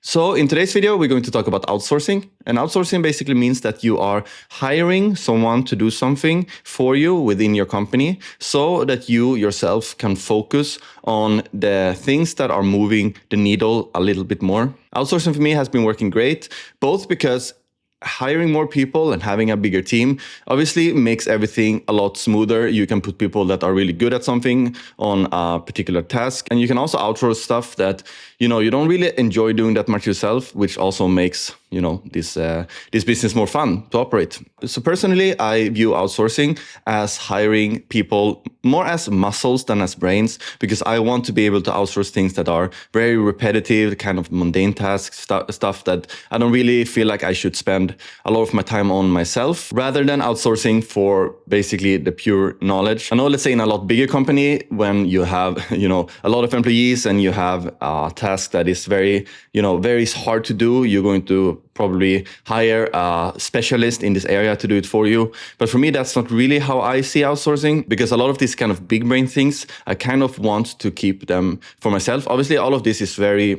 So in today's video, we're going to talk about outsourcing. And outsourcing basically means that you are hiring someone to do something for you within your company so that you yourself can focus on the things that are moving the needle a little bit more. Outsourcing for me has been working great, both because hiring more people and having a bigger team obviously makes everything a lot smoother. You can put people that are really good at something on a particular task, and you can also outsource stuff that you don't really enjoy doing that much yourself, which also makes this business more fun to operate. So personally, I view outsourcing as hiring people more as muscles than as brains, because I want to be able to outsource things that are very repetitive, kind of mundane tasks, stuff that I don't really feel like I should spend a lot of my time on myself, rather than outsourcing for basically the pure knowledge. I know, let's say in a lot bigger company, when you have a lot of employees and you have a task that is very hard to do, you're going to probably hire a specialist in this area to do it for you. But for me, that's not really how I see outsourcing, because a lot of these kind of big brain things, I kind of want to keep them for myself. Obviously, all of this is very,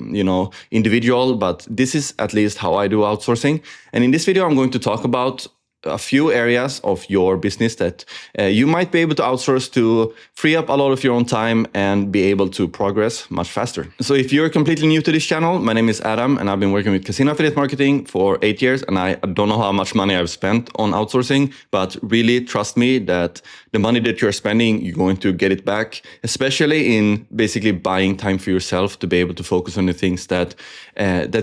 individual, but this is at least how I do outsourcing. And in this video, I'm going to talk about a few areas of your business that you might be able to outsource to free up a lot of your own time and be able to progress much faster. So if you're completely new to this channel, my name is Adam and I've been working with casino affiliate marketing for 8 years, and I don't know how much money I've spent on outsourcing, but really trust me that the money that you're spending, you're going to get it back, especially in basically buying time for yourself to be able to focus on the things that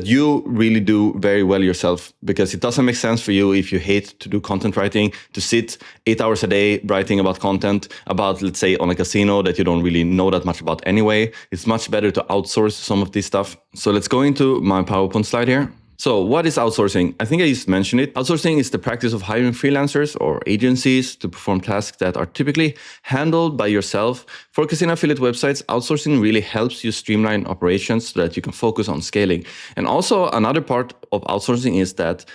you really do very well yourself, because it doesn't make sense for you, if you hate to do content writing, to sit 8 hours a day writing about content about, let's say, on a casino that you don't really know that much about anyway. It's much better to outsource some of this stuff. So let's go into my PowerPoint slide here. So what is outsourcing? I think I just mentioned it. Outsourcing is the practice of hiring freelancers or agencies to perform tasks that are typically handled by yourself. For casino affiliate websites, outsourcing really helps you streamline operations so that you can focus on scaling. And also another part of outsourcing is that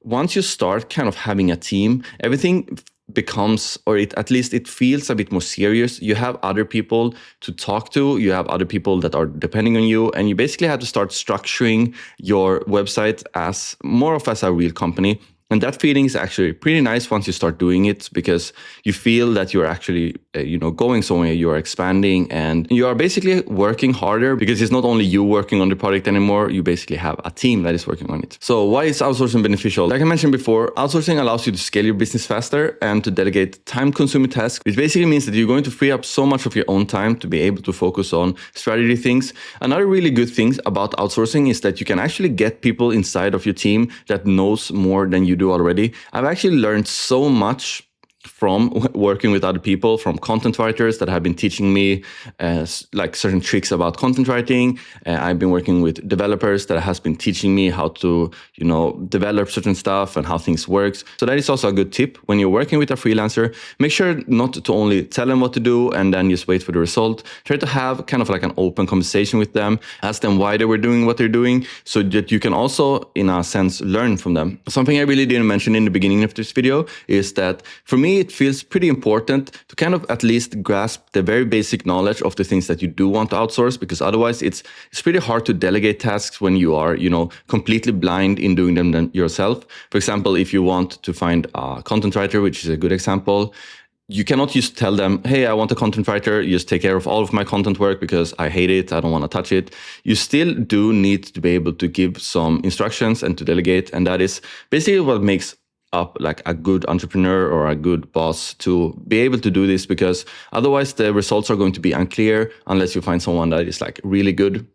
once you start kind of having a team, everything becomes, or at least it feels a bit more serious. You have other people to talk to, you have other people that are depending on you, and you basically have to start structuring your website as more of as a real company. And that feeling is actually pretty nice once you start doing it, because you feel that you're actually, going somewhere, you are expanding, and you are basically working harder, because it's not only you working on the product anymore, you basically have a team that is working on it. So why is outsourcing beneficial? Like I mentioned before, outsourcing allows you to scale your business faster and to delegate time-consuming tasks, which basically means that you're going to free up so much of your own time to be able to focus on strategy things. Another really good thing about outsourcing is that you can actually get people inside of your team that knows more than you do already. I've actually learned so much from working with other people, from content writers that have been teaching me like certain tricks about content writing. I've been working with developers that has been teaching me how to, develop certain stuff and how things work. So that is also a good tip when you're working with a freelancer. Make sure not to only tell them what to do and then just wait for the result. Try to have kind of like an open conversation with them. Ask them why they were doing what they're doing, so that you can also, in a sense, learn from them. Something I really didn't mention in the beginning of this video is that for me, it feels pretty important to kind of at least grasp the very basic knowledge of the things that you do want to outsource, because otherwise it's pretty hard to delegate tasks when you are, completely blind in doing them yourself. For example, if you want to find a content writer, which is a good example, you cannot just tell them, hey, I want a content writer, you just take care of all of my content work because I hate it, I don't want to touch it. You still do need to be able to give some instructions and to delegate. And that is basically what makes up like a good entrepreneur or a good boss, to be able to do this, because otherwise the results are going to be unclear unless you find someone that is like really good.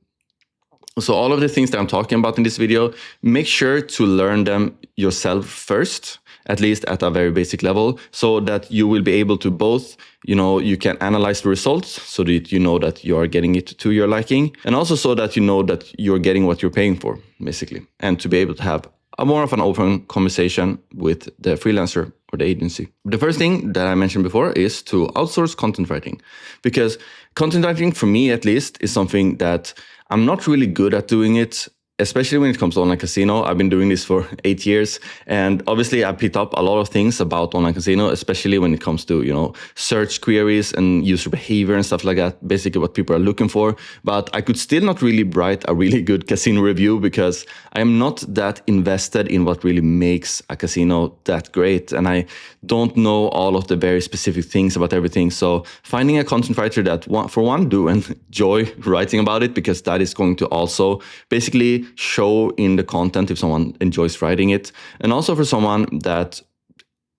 So all of the things that I'm talking about in this video, make sure to learn them yourself first, at least at a very basic level, so that you will be able to both, you can analyze the results so that you know that you are getting it to your liking, and also so that you know that you're getting what you're paying for, basically, and to be able to have more of an open conversation with the freelancer or the agency. The first thing that I mentioned before is to outsource content writing, because content writing, for me at least, is something that I'm not really good at doing it especially when it comes to online casino. I've been doing this for 8 years, and obviously I picked up a lot of things about online casino, especially when it comes to, search queries and user behavior and stuff like that, basically what people are looking for. But I could still not really write a really good casino review because I am not that invested in what really makes a casino that great, and I don't know all of the very specific things about everything. So finding a content writer that, for one, do enjoy writing about it, because that is going to also basically show in the content if someone enjoys writing it. And also for someone that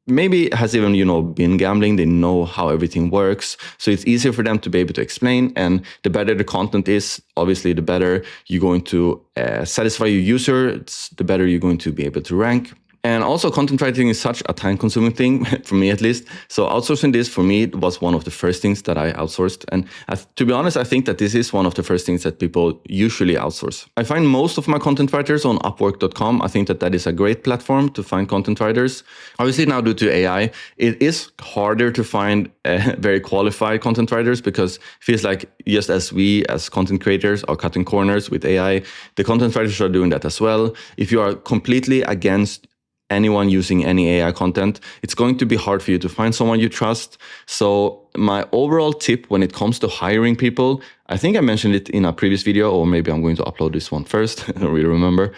maybe has even, been gambling, they know how everything works. So it's easier for them to be able to explain. And the better the content is, obviously, the better you're going to satisfy your user, the better you're going to be able to rank. And also, content writing is such a time-consuming thing, for me at least. So outsourcing this, for me, was one of the first things that I outsourced. And to be honest, I think that this is one of the first things that people usually outsource. I find most of my content writers on Upwork.com. I think that that is a great platform to find content writers. Obviously, now due to AI, it is harder to find very qualified content writers, because it feels like just as we as content creators are cutting corners with AI, the content writers are doing that as well. If you are completely against anyone using any AI content, it's going to be hard for you to find someone you trust. So my overall tip when it comes to hiring people, I think I mentioned it in a previous video, or maybe I'm going to upload this one first, I don't really remember,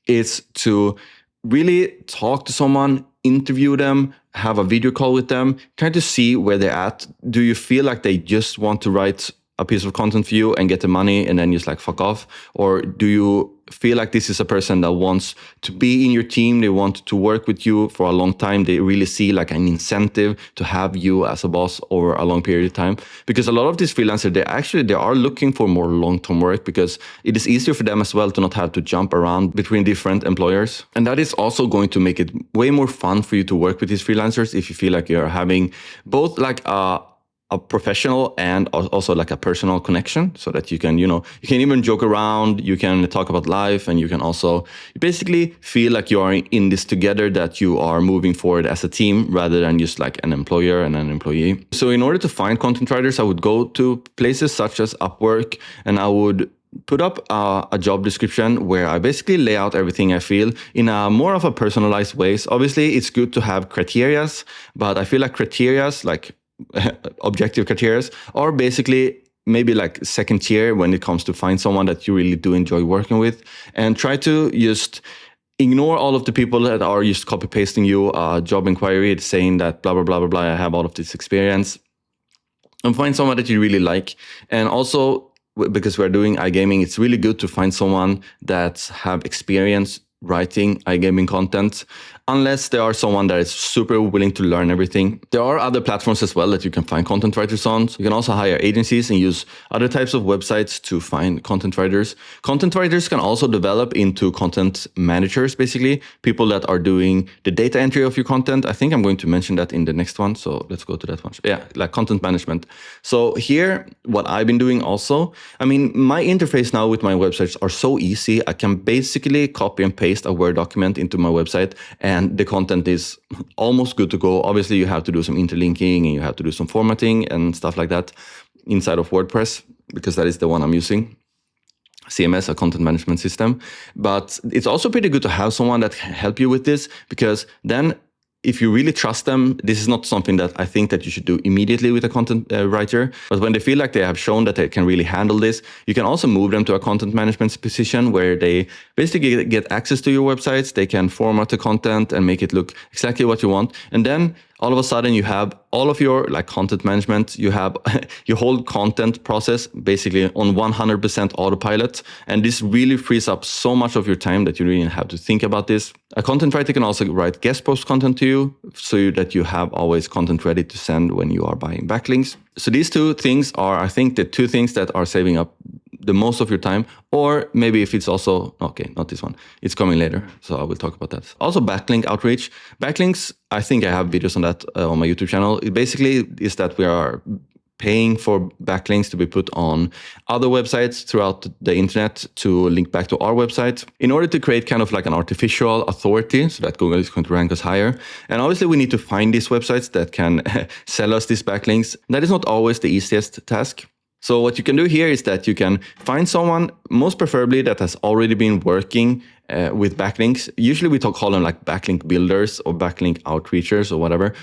is to really talk to someone, interview them, have a video call with them, try to see where they're at. Do you feel like they just want to write a piece of content for you and get the money and then just fuck off? Or do you feel like this is a person that wants to be in your team, they want to work with you for a long time, they really see an incentive to have you as a boss over a long period of time? Because a lot of these freelancers, they are looking for more long-term work, because it is easier for them as well to not have to jump around between different employers. And that is also going to make it way more fun for you to work with these freelancers if you feel like you're having both a professional and also a personal connection, so that you can, you can even joke around, you can talk about life, and you can also basically feel like you are in this together, that you are moving forward as a team rather than just an employer and an employee. So in order to find content writers, I would go to places such as Upwork, and I would put up a job description where I basically lay out everything I feel in a more of a personalized ways. Obviously, it's good to have criterias, but I feel like criterias, objective criteria, are basically maybe second tier when it comes to find someone that you really do enjoy working with, and try to just ignore all of the people that are just copy pasting you a job inquiry saying that blah blah blah blah blah, I have all of this experience, and find someone that you really like. And also, because we're doing iGaming, it's really good to find someone that have experience writing iGaming content, unless they are someone that is super willing to learn everything. There are other platforms as well that you can find content writers on. You can also hire agencies and use other types of websites to find content writers. Content writers can also develop into content managers, basically people that are doing the data entry of your content. I think I'm going to mention that in the next one, so let's go to that one. Yeah, content management. So here, what I've been doing also, my interface now with my websites are so easy. I can basically copy and paste a Word document into my website, and the content is almost good to go. Obviously, you have to do some interlinking and you have to do some formatting and stuff like that inside of WordPress, because that is the one I'm using. CMS, a content management system. But it's also pretty good to have someone that can help you with this, because then if you really trust them, this is not something that I think that you should do immediately with a content writer. But when they feel like they have shown that they can really handle this, you can also move them to a content management position where they basically get access to your websites. They can format the content and make it look exactly what you want. And then all of a sudden you have all of your content management, you have your whole content process basically on 100% autopilot. And this really frees up so much of your time that you really have to think about this. A content writer can also write guest post content to you, so that you have always content ready to send when you are buying backlinks. So these two things are, I think, the two things that are saving up the most of your time. Or maybe if it's also, okay, not this one, it's coming later, so I will talk about that. Also, backlink outreach. Backlinks, I think I have videos on that on my YouTube channel. It basically is that we are paying for backlinks to be put on other websites throughout the internet to link back to our website in order to create kind of an artificial authority, so that Google is going to rank us higher. And obviously we need to find these websites that can sell us these backlinks. That is not always the easiest task. So what you can do here is that you can find someone, most preferably that has already been working with backlinks. Usually we call them like backlink builders or backlink outreachers or whatever,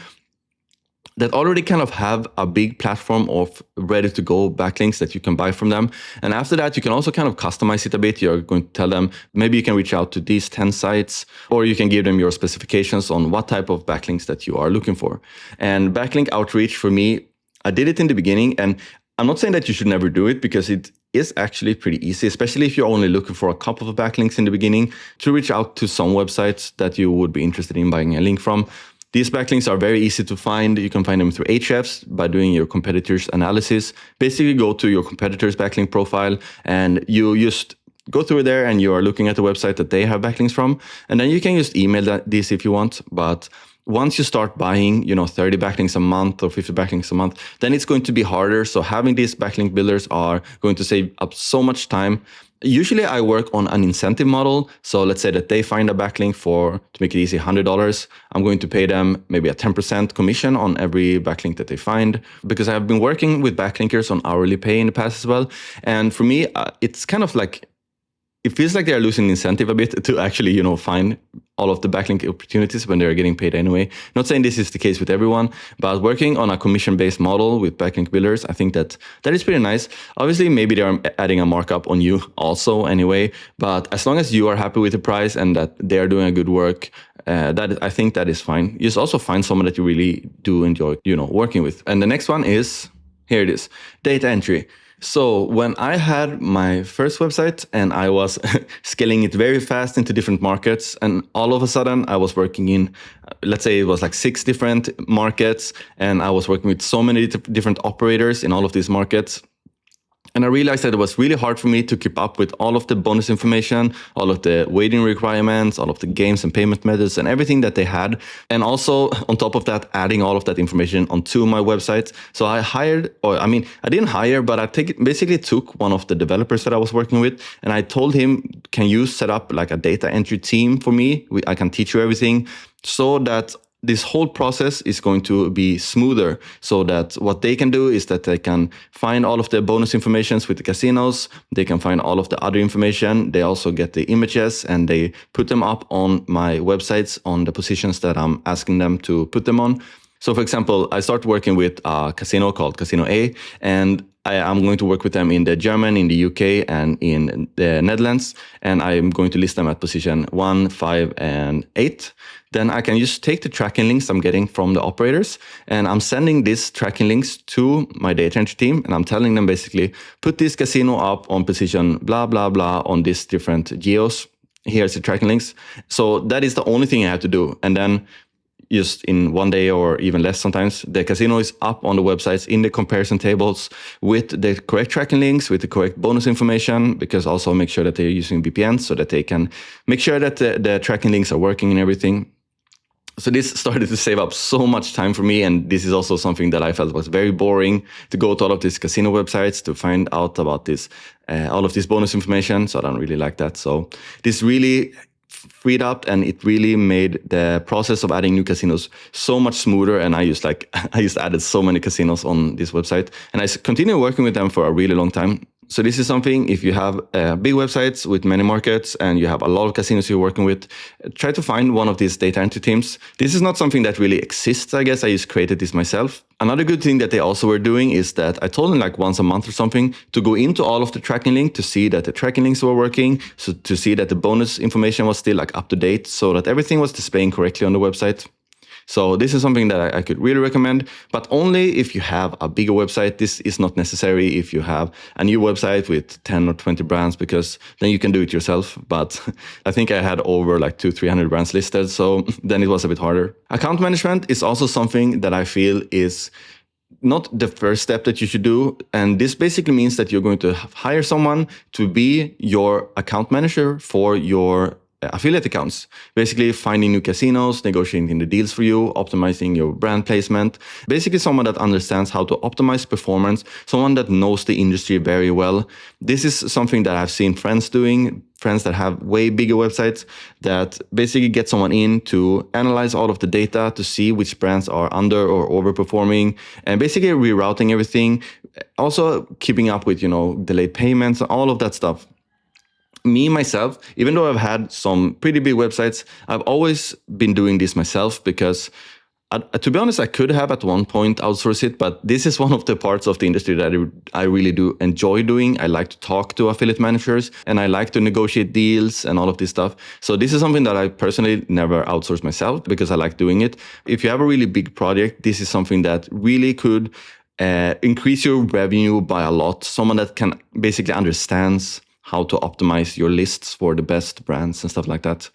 that already kind of have a big platform of ready to go backlinks that you can buy from them. And after that, you can also kind of customize it a bit. You're going to tell them, maybe you can reach out to these 10 sites, or you can give them your specifications on what type of backlinks that you are looking for. And backlink outreach for me, I did it in the beginning, and I'm not saying that you should never do it, because it is actually pretty easy, especially if you're only looking for a couple of backlinks in the beginning, to reach out to some websites that you would be interested in buying a link from. These backlinks are very easy to find. You can find them through Ahrefs by doing your competitors analysis. Basically, go to your competitor's backlink profile and you just go through there and you are looking at the website that they have backlinks from. And then you can just email these if you want. But once you start buying, 30 backlinks a month or 50 backlinks a month, then it's going to be harder. So having these backlink builders are going to save up so much time. Usually I work on an incentive model. So let's say that they find a backlink to make it easy, $100. I'm going to pay them maybe a 10% commission on every backlink that they find, because I've been working with backlinkers on hourly pay in the past as well. And for me, it's kind of like, it feels like they're losing incentive a bit to actually, find all of the backlink opportunities when they're getting paid anyway. Not saying this is the case with everyone, but working on a commission-based model with backlink builders, I think that is pretty nice. Obviously, maybe they're adding a markup on you also anyway, but as long as you are happy with the price and that they're doing a good work, I think that is fine. You just also find someone that you really do enjoy, working with. And the next one is, here it is, data entry. So when I had my first website and I was scaling it very fast into different markets, and all of a sudden I was working in, let's say it was like 6 different markets, and I was working with so many different operators in all of these markets. And I realized that it was really hard for me to keep up with all of the bonus information, all of the waiting requirements, all of the games and payment methods and everything that they had. And also on top of that, adding all of that information onto my website. So I didn't hire, but I basically took one of the developers that I was working with, and I told him, can you set up like a data entry team for me? I can teach you everything, so that this whole process is going to be smoother, so that what they can do is that they can find all of the bonus informations with the casinos. They can find all of the other information. They also get the images and they put them up on my websites on the positions that I'm asking them to put them on. So for example, I started working with a casino called Casino A, and I'm going to work with them in the German, in the UK, and in the Netherlands. And I'm going to list them at position 1, 5, and 8. Then I can just take the tracking links I'm getting from the operators, and I'm sending these tracking links to my data entry team. And I'm telling them basically, put this casino up on position blah, blah, blah on these different geos. Here's the tracking links. So that is the only thing I have to do. And then just in one day or even less sometimes, the casino is up on the websites in the comparison tables with the correct tracking links, with the correct bonus information, because also make sure that they're using VPNs so that they can make sure that the tracking links are working and everything. So this started to save up so much time for me, and this is also something that I felt was very boring, to go to all of these casino websites to find out about this, all of this bonus information. So I don't really like that. So this really freed up, and it really made the process of adding new casinos so much smoother. And I just added so many casinos on this website, and I continue working with them for a really long time. So this is something, if you have big websites with many markets and you have a lot of casinos you're working with, try to find one of these data entry teams. This is not something that really exists, I guess. I just created this myself. Another good thing that they also were doing is that I told them like once a month or something to go into all of the tracking links to see that the tracking links were working, so to see that the bonus information was still like up to date, so that everything was displaying correctly on the website. So this is something that I could really recommend, but only if you have a bigger website. This is not necessary if you have a new website with 10 or 20 brands, because then you can do it yourself. But I think I had over like 200-300 brands listed, so then it was a bit harder. Account management is also something that I feel is not the first step that you should do. And this basically means that you're going to hire someone to be your account manager for your affiliate accounts, basically finding new casinos, negotiating the deals for you, optimizing your brand placement, basically someone that understands how to optimize performance, someone that knows the industry very well. This is something that I've seen friends doing, friends that have way bigger websites, that basically get someone in to analyze all of the data to see which brands are under or overperforming, and basically rerouting everything, Also keeping up with, delayed payments, all of that stuff. Me, myself, even though I've had some pretty big websites, I've always been doing this myself because to be honest, I could have at one point outsourced it, but this is one of the parts of the industry that I really do enjoy doing. I like to talk to affiliate managers and I like to negotiate deals and all of this stuff. So this is something that I personally never outsource myself because I like doing it. If you have a really big project, this is something that really could increase your revenue by a lot. Someone that can basically understands how to optimize your lists for the best brands and stuff like that.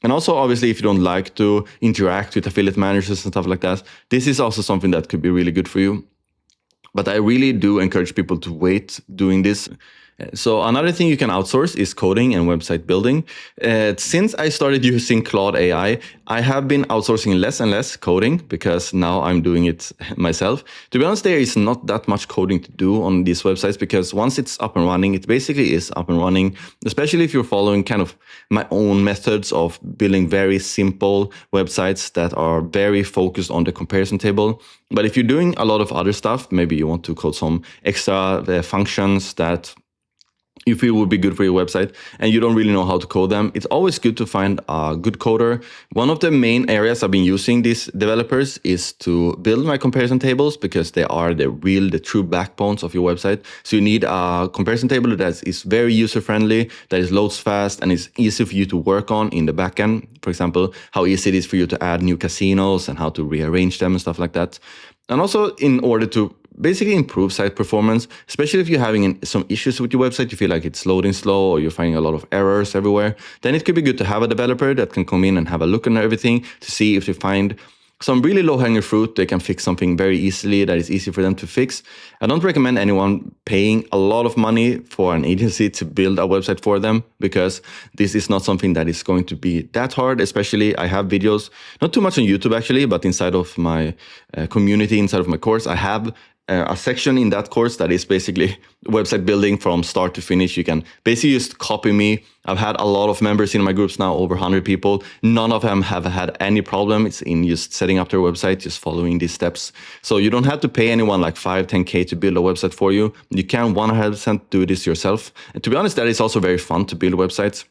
And also, obviously, if you don't like to interact with affiliate managers and stuff like that, this is also something that could be really good for you. But I really do encourage people to wait doing this. So another thing you can outsource is coding and website building. Since I started using Claude AI, I have been outsourcing less and less coding because now I'm doing it myself. To be honest, there is not that much coding to do on these websites because once it's up and running, it basically is up and running, especially if you're following kind of my own methods of building very simple websites that are very focused on the comparison table. But if you're doing a lot of other stuff, maybe you want to code some extra functions that you feel would be good for your website and you don't really know how to code them, it's always good to find a good coder. One of the main areas I've been using these developers is to build my comparison tables because they are the true backbones of your website. So you need a comparison table that is very user-friendly, that is loads fast and is easy for you to work on in the backend. For example, how easy it is for you to add new casinos and how to rearrange them and stuff like that. And also in order to basically improve site performance, especially if you're having some issues with your website, you feel like it's loading slow or you're finding a lot of errors everywhere, then it could be good to have a developer that can come in and have a look at everything to see if they find some really low-hanging fruit. They can fix something very easily that is easy for them to fix. I don't recommend anyone paying a lot of money for an agency to build a website for them because this is not something that is going to be that hard. Especially, I have videos, not too much on YouTube actually, but inside of my community, inside of my course, I have a section in that course that is basically website building from start to finish. You can basically just copy me. I've had a lot of members in my groups now, over 100 people. None of them have had any problem. It's in just setting up their website, just following these steps. So you don't have to pay anyone like 5, 10K to build a website for you. You can 100% do this yourself. And to be honest, that is also very fun to build websites.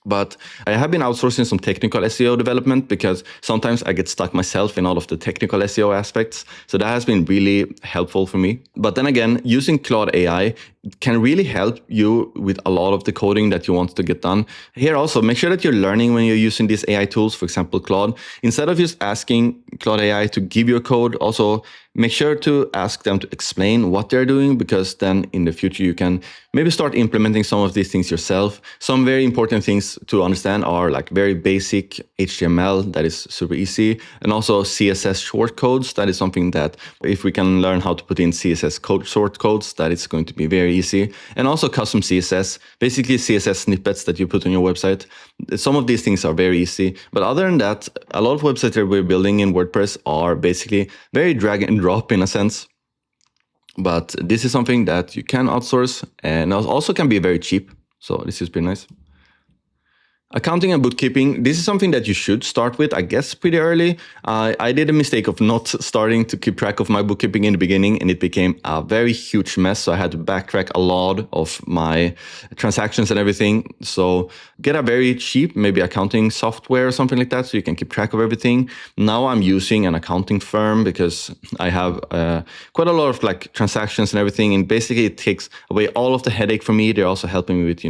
But I have been outsourcing some technical SEO development because sometimes I get stuck myself in all of the technical SEO aspects. So that has been really helpful for me. But then again, using Claude AI can really help you with a lot of the coding that you want to get done. Here also, make sure that you're learning when you're using these AI tools, for example, Claude. Instead of just asking Claude AI to give you a code, also make sure to ask them to explain what they're doing, because then in the future you can maybe start implementing some of these things yourself. Some very important things to understand are like very basic HTML, that is super easy, and also CSS shortcodes. That is something that if we can learn how to put in CSS code shortcodes, that is going to be very easy. And also custom CSS, basically CSS snippets that you put on your website. Some of these things are very easy, but other than that, a lot of websites that we're building in WordPress are basically very drag and drop in a sense. But this is something that you can outsource and also can be very cheap. So this is pretty nice. Accounting and bookkeeping, this is something that you should start with, I guess, pretty early. I did a mistake of not starting to keep track of my bookkeeping in the beginning, and it became a very huge mess. So I had to backtrack a lot of my transactions and everything. So get a very cheap, maybe accounting software or something like that, so you can keep track of everything. Now I'm using an accounting firm because I have quite a lot of like transactions and everything, and basically it takes away all of the headache for me. They're also helping me with,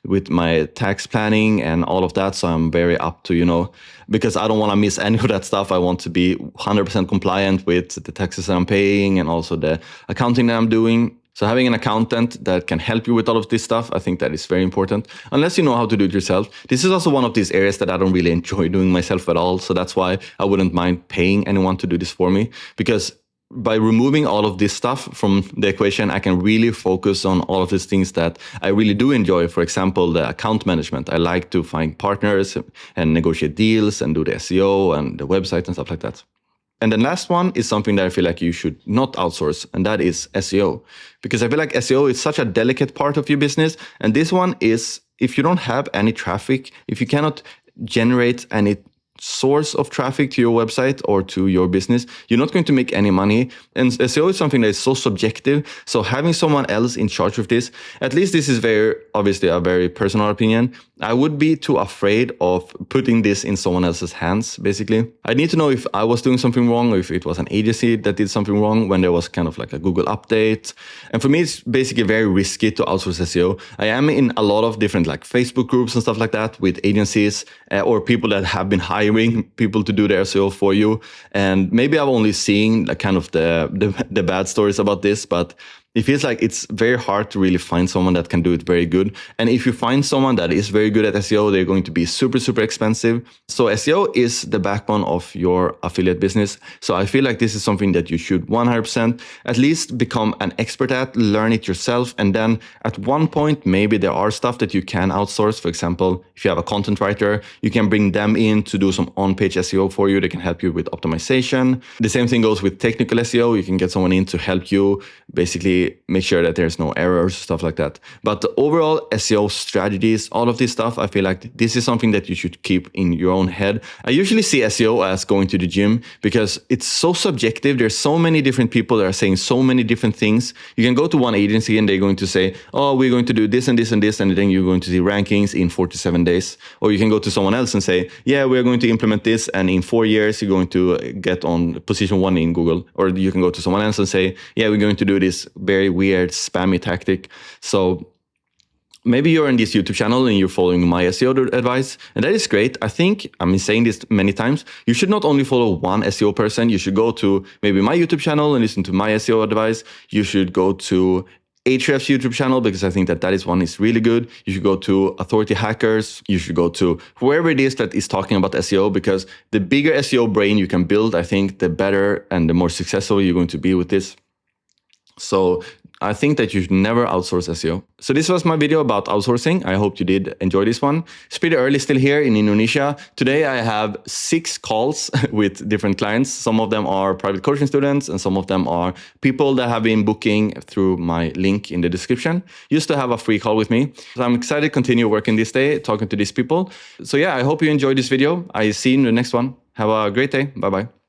with my tax planning and all of that. So I'm very up to, because I don't want to miss any of that stuff. I want to be 100% compliant with the taxes that I'm paying and also the accounting that I'm doing. So having an accountant that can help you with all of this stuff, I think that is very important. Unless you know how to do it yourself. This is also one of these areas that I don't really enjoy doing myself at all. So that's why I wouldn't mind paying anyone to do this for me, because by removing all of this stuff from the equation, I can really focus on all of these things that I really do enjoy. For example, the account management. I like to find partners and negotiate deals and do the SEO and the website and stuff like that. And the last one is something that I feel like you should not outsource, and that is SEO. Because I feel like SEO is such a delicate part of your business. And this one is, if you don't have any traffic, if you cannot generate any source of traffic to your website or to your business, you're not going to make any money. And SEO is something that is so subjective. So having someone else in charge of this, at least this is very obviously a very personal opinion, I would be too afraid of putting this in someone else's hands, basically. I need to know if I was doing something wrong or if it was an agency that did something wrong when there was kind of like a Google update. And for me, it's basically very risky to outsource SEO. I am in a lot of different like Facebook groups and stuff like that with agencies or people that have been hiring people to do their SEO for you. And maybe I've only seen like kind of the bad stories about this, but it feels like it's very hard to really find someone that can do it very good. And if you find someone that is very good at SEO, they're going to be super, super expensive. So SEO is the backbone of your affiliate business. So I feel like this is something that you should 100% at least become an expert at, learn it yourself. And then at one point, maybe there are stuff that you can outsource. For example, if you have a content writer, you can bring them in to do some on-page SEO for you. They can help you with optimization. The same thing goes with technical SEO. You can get someone in to help you basically make sure that there's no errors, stuff like that. But the overall SEO strategies, all of this stuff, I feel like this is something that you should keep in your own head. I usually see SEO as going to the gym because it's so subjective. There's so many different people that are saying so many different things. You can go to one agency and they're going to say, oh, we're going to do this and this and this, and then you're going to see rankings in 47 days. Or you can go to someone else and say, yeah, we're going to implement this, and in 4 years, you're going to get on position 1 in Google. Or you can go to someone else and say, yeah, we're going to do this very weird spammy tactic. So maybe you're on this YouTube channel and you're following my SEO advice, and that is great. I think, I've been saying this many times, you should not only follow one SEO person. You should go to maybe my YouTube channel and listen to my SEO advice. You should go to Ahrefs YouTube channel because I think that is one is really good. You should go to Authority Hackers. You should go to whoever it is that is talking about SEO, because the bigger SEO brain you can build, I think the better and the more successful you're going to be with this. So I think that you should never outsource SEO. So this was my video about outsourcing. I hope you did enjoy this one. It's pretty early still here in Indonesia. Today I have 6 calls with different clients. Some of them are private coaching students and some of them are people that have been booking through my link in the description. Used to have a free call with me. So I'm excited to continue working this day, talking to these people. So yeah, I hope you enjoyed this video. I see you in the next one. Have a great day. Bye-bye.